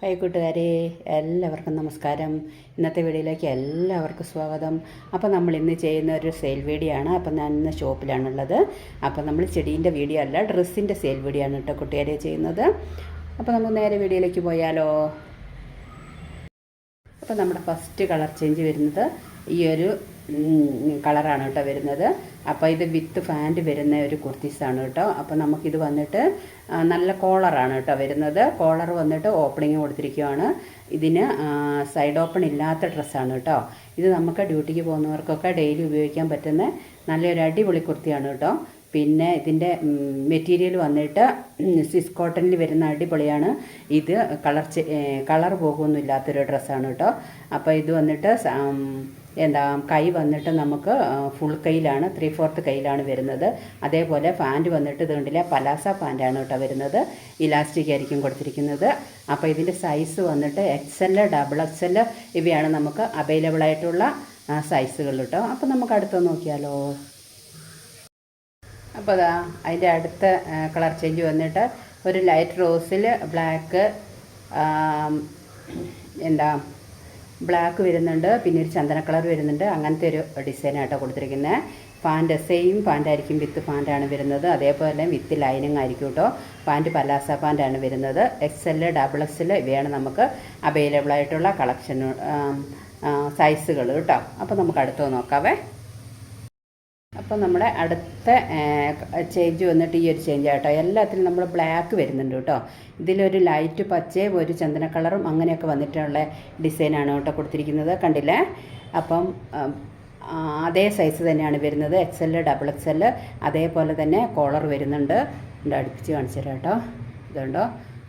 Hi കൂട്ടുകാരെ, എല്ലാവർക്കും നമസ്കാരം. ഇന്നത്തെ വീഡിയോയിലേക്ക് എല്ലാവർക്കും സ്വാഗതം. അപ്പോൾ നമ്മൾ ഇന്ന് ചെയ്യുന്ന ഒരു സെയിൽ വീഡിയോ ആണ്. അപ്പോൾ ഞാൻ ഇന്ന് ഷോപ്പിലാണുള്ളത്. അപ്പോൾ നമ്മൾ ചെടീൻ്റെ വീഡിയോ അല്ല, ഡ്രസ്സിൻ്റെ സെയിൽ വീഡിയോ ആണ് കേട്ടോ കൂട്ടുകാരെ ചെയ്യുന്നത്. അപ്പോൾ നമുക്ക് നേരെ വീഡിയോയിലേക്ക് പോയാലോ. അപ്പോൾ നമ്മുടെ ഫസ്റ്റ് കളർ ചേഞ്ച് വരുന്നത് ഈ ഒരു കളറാണ് കേട്ടോ വരുന്നത്. അപ്പോൾ ഇത് വിത്ത് ഫാൻറ്റ് വരുന്ന ഒരു കുർത്തീസാണ് കേട്ടോ. അപ്പോൾ നമുക്കിത് വന്നിട്ട് നല്ല കോളറാണ് കേട്ടോ വരുന്നത്. കോളർ വന്നിട്ട് ഓപ്പണിങ് കൊടുത്തിരിക്കുകയാണ്. ഇതിന് സൈഡ് ഓപ്പൺ ഇല്ലാത്ത ഡ്രസ്സാണ് കേട്ടോ. ഇത് നമുക്ക് ഡ്യൂട്ടിക്ക് പോകുന്നവർക്കൊക്കെ ഡെയിലി ഉപയോഗിക്കാൻ പറ്റുന്ന നല്ലൊരു അടിപൊളി കുർത്തിയാണ് കേട്ടോ. പിന്നെ ഇതിൻ്റെ മെറ്റീരിയൽ വന്നിട്ട് സ്വിസ് കോട്ടണിൽ വരുന്ന അടിപൊളിയാണ്. ഇത് കളർ പോകുമൊന്നും ഇല്ലാത്തൊരു ഡ്രസ്സാണ് കേട്ടോ. അപ്പോൾ ഇത് വന്നിട്ട് കൈ വന്നിട്ട് നമുക്ക് ഫുൾ കൈയിലാണ്, 3/4 കൈയിലാണ് വരുന്നത്. അതേപോലെ പാൻറ്റ് വന്നിട്ട് ഇത് കണ്ടില്ല, പലാസ പാൻറ്റാണ് കേട്ടോ വരുന്നത്. ഇലാസ്റ്റിക് ആയിരിക്കും കൊടുത്തിരിക്കുന്നത്. അപ്പോൾ ഇതിൻ്റെ സൈസ് വന്നിട്ട് XL, XXL ഇവയാണ് നമുക്ക് അവൈലബിൾ ആയിട്ടുള്ള സൈസുകൾ കേട്ടോ. അപ്പോൾ നമുക്ക് അടുത്ത് നോക്കിയാലോ. അപ്പോൾ അതിൻ്റെ അടുത്ത കളർ ചേഞ്ച് വന്നിട്ട് ഒരു ലൈറ്റ് റോസിൽ ബ്ലാക്ക് വരുന്നുണ്ട്. പിന്നെ ഒരു ചന്ദന കളർ വരുന്നുണ്ട്. അങ്ങനത്തെ ഒരു ഡിസൈനായിട്ടോ കൊടുത്തിരിക്കുന്നത്. പാൻറ്റ് സെയിം പാൻറ്റായിരിക്കും, വിത്ത് പാൻറ്റാണ് വരുന്നത്. അതേപോലെ വിത്ത് ലൈനിങ് ആയിരിക്കും കേട്ടോ. പാൻറ്റ് പലാസ പാൻറ്റാണ് വരുന്നത്. XL, XXL ഇവയാണ് നമുക്ക് അവൈലബിൾ ആയിട്ടുള്ള കളക്ഷൻ സൈസുകൾ കേട്ടോ. അപ്പോൾ നമുക്ക് അടുത്ത് നോക്കാവേ. അപ്പോൾ നമ്മുടെ അടുത്ത ചേഞ്ച് വന്നിട്ട് ഈ ഒരു ചേഞ്ച് ആട്ടോ. എല്ലാത്തിലും നമ്മൾ ബ്ലാക്ക് വരുന്നുണ്ട് കേട്ടോ. ഇതിലൊരു ലൈറ്റ് പച്ചയും ഒരു ചന്ദന കളറും അങ്ങനെയൊക്കെ വന്നിട്ടുള്ള ഡിസൈനാണ് കേട്ടോ കൊടുത്തിരിക്കുന്നത്. കണ്ടില്ലേ? അപ്പം അതേ സൈസ് തന്നെയാണ് വരുന്നത്. XL, XXL. അതേപോലെ തന്നെ കോളർ വരുന്നുണ്ട്. അടുപ്പിച്ച് കാണിച്ചു തരാം കേട്ടോ. ഇതുണ്ടോ,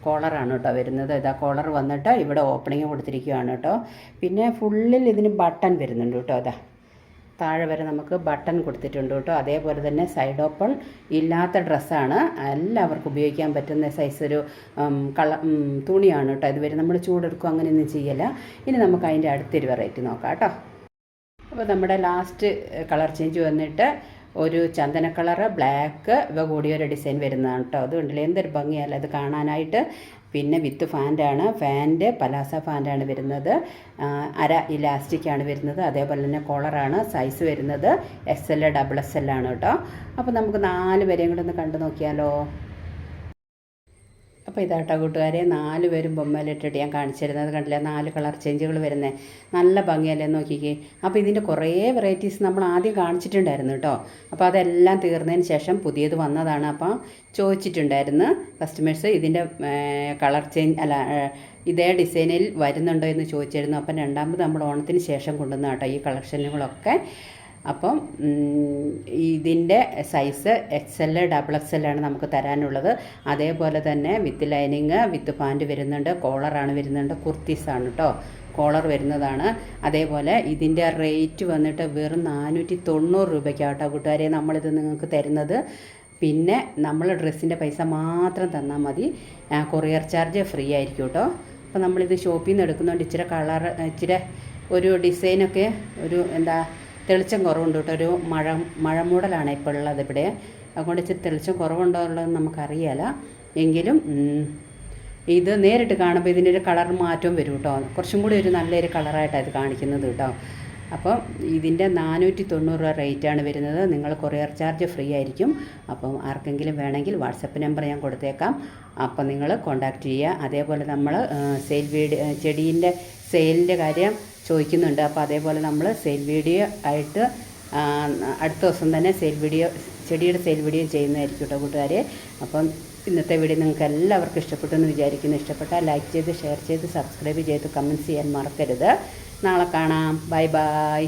കോളറാണ് കേട്ടോ വരുന്നത്. ഇതാ കോളർ വന്നിട്ട് ഇവിടെ ഓപ്പണിങ് കൊടുത്തിരിക്കുകയാണ് കേട്ടോ. പിന്നെ ഫുള്ളിൽ ഇതിന് ബട്ടൺ വരുന്നുണ്ട് കേട്ടോ. അതാ താഴെ വരെ നമുക്ക് ബട്ടൺ കൊടുത്തിട്ടുണ്ട് കേട്ടോ. അതേപോലെ തന്നെ സൈഡ് ഓപ്പൺ ഇല്ലാത്ത ഡ്രസ്സാണ്. എല്ലാവർക്കും ഉപയോഗിക്കാൻ പറ്റുന്ന സൈസ് ഒരു തുണിയാണ് കേട്ടോ. ഇതുവരെ നമ്മൾ ചൂടെടുക്കും അങ്ങനെയൊന്നും ചെയ്യല്ല. ഇനി നമുക്ക് അതിൻ്റെ അടുത്തൊരു വെറൈറ്റി നോക്കാം കേട്ടോ. അപ്പോൾ നമ്മുടെ ലാസ്റ്റ് കളർ ചേഞ്ച് വന്നിട്ട് ഒരു ചന്ദന കളറ്, ബ്ലാക്ക് ഇവ കൂടിയൊരു ഡിസൈൻ വരുന്നതാണ് കേട്ടോ. അതുകൊണ്ടല്ലേ എന്തൊരു ഭംഗിയല്ല ഇത് കാണാനായിട്ട്. പിന്നെ വിത്ത് ഫാൻറ്റാണ്. ഫാൻറ്റ് പലാസ ഫാൻറ്റാണ് വരുന്നത്. അര ഇലാസ്റ്റിക്കാണ് വരുന്നത്. അതേപോലെ തന്നെ കോളറാണ്. സൈസ് വരുന്നത് XL, XXL ആണ് കേട്ടോ. അപ്പോൾ നമുക്ക് 4 പേരെയും കൂടെ ഒന്ന് കണ്ടു നോക്കിയാലോ. അപ്പോൾ ഇതാട്ടോ കൂട്ടുകാരെ, 4 പേരും ബൊമ്മയിലിട്ടിട്ട് ഞാൻ കാണിച്ചിരുന്നത് കണ്ടില്ല. 4 കളർ ചേഞ്ചുകൾ വരുന്നത് നല്ല ഭംഗിയല്ലേ നോക്കിക്കേ. അപ്പോൾ ഇതിൻ്റെ കുറേ വെറൈറ്റീസ് നമ്മൾ ആദ്യം കാണിച്ചിട്ടുണ്ടായിരുന്നു കേട്ടോ. അപ്പോൾ അതെല്ലാം തീർന്നതിന് ശേഷം പുതിയത് വന്നതാണ്. അപ്പോൾ ചോദിച്ചിട്ടുണ്ടായിരുന്നു കസ്റ്റമേഴ്സ് ഇതിൻ്റെ കളർ ചേഞ്ച് ഇതേ ഡിസൈനിൽ വരുന്നുണ്ടോ എന്ന് ചോദിച്ചിരുന്നു. അപ്പം രണ്ടാമത് നമ്മൾ ഓണത്തിന് ശേഷം കൊണ്ടുവന്ന കേട്ടോ ഈ കളക്ഷനുകളൊക്കെ. അപ്പം ഇതിൻ്റെ സൈസ് XL, XXL ആണ് നമുക്ക് തരാനുള്ളത്. അതേപോലെ തന്നെ വിത്ത് ലൈനിങ്, വിത്ത് പാൻറ്റ് വരുന്നുണ്ട്. കോളറാണ് വരുന്നുണ്ട്. കുർത്തീസാണ് കേട്ടോ, കോളർ വരുന്നതാണ്. അതേപോലെ ഇതിൻ്റെ റേറ്റ് വന്നിട്ട് വെറും 490 രൂപയ്ക്കാട്ടോ കൂട്ടുകാരെ നമ്മളിത് നിങ്ങൾക്ക് തരുന്നത്. പിന്നെ നമ്മൾ ഡ്രസ്സിൻ്റെ പൈസ മാത്രം തന്നാൽ മതി. കൊറിയർ ചാർജ് ഫ്രീ ആയിരിക്കും കേട്ടോ. അപ്പോൾ നമ്മളിത് ഷോപ്പിൽ നിന്ന് എടുക്കുന്നുണ്ട്. ഇച്ചിരി ഒരു ഡിസൈനൊക്കെ ഒരു തെളിച്ചം കുറവുണ്ട് കേട്ടോ. ഒരു മഴ മൂടലാണ് ഇപ്പോൾ ഉള്ളത് ഇവിടെ. അതുകൊണ്ട് ഇച്ചിരി തെളിച്ചം കുറവുണ്ടോ ഉള്ളത് നമുക്കറിയാല. എങ്കിലും ഇത് നേരിട്ട് കാണുമ്പോൾ ഇതിൻ്റെ ഒരു കളർ മാറ്റവും വരും കേട്ടോ. കുറച്ചും കൂടി ഒരു നല്ലൊരു കളറായിട്ടാണ് ഇത് കാണിക്കുന്നത് കേട്ടോ. അപ്പം ഇതിൻ്റെ 490 രൂപ റേറ്റാണ് വരുന്നത്. നിങ്ങൾ കൊറിയർ ചാർജ് ഫ്രീ ആയിരിക്കും. അപ്പം ആർക്കെങ്കിലും വേണമെങ്കിൽ വാട്സപ്പ് നമ്പർ ഞാൻ കൊടുത്തേക്കാം. അപ്പം നിങ്ങൾ കോൺടാക്റ്റ് ചെയ്യുക. അതേപോലെ നമ്മൾ ചെടീൻ്റെ സെയിലിൻ്റെ കാര്യം ചോദിക്കുന്നുണ്ട്. അപ്പോൾ അതേപോലെ നമ്മൾ സെയിൽ വീഡിയോ ആയിട്ട് അടുത്ത ദിവസം തന്നെ ചെടിയുടെ സെയിൽ വീഡിയോ ചെയ്യുന്നതായിരിക്കും കേട്ടോ കൂട്ടുകാരെ. അപ്പം ഇന്നത്തെ വീഡിയോ നിങ്ങൾക്ക് എല്ലാവർക്കും ഇഷ്ടപ്പെട്ടു എന്ന് വിചാരിക്കുന്നു. ഇഷ്ടപ്പെട്ടാൽ ലൈക്ക് ചെയ്ത്, ഷെയർ ചെയ്ത്, സബ്സ്ക്രൈബ് ചെയ്ത്, കമൻറ്റ്സ് ചെയ്യാൻ മറക്കരുത്. നാളെ കാണാം. Bye bye.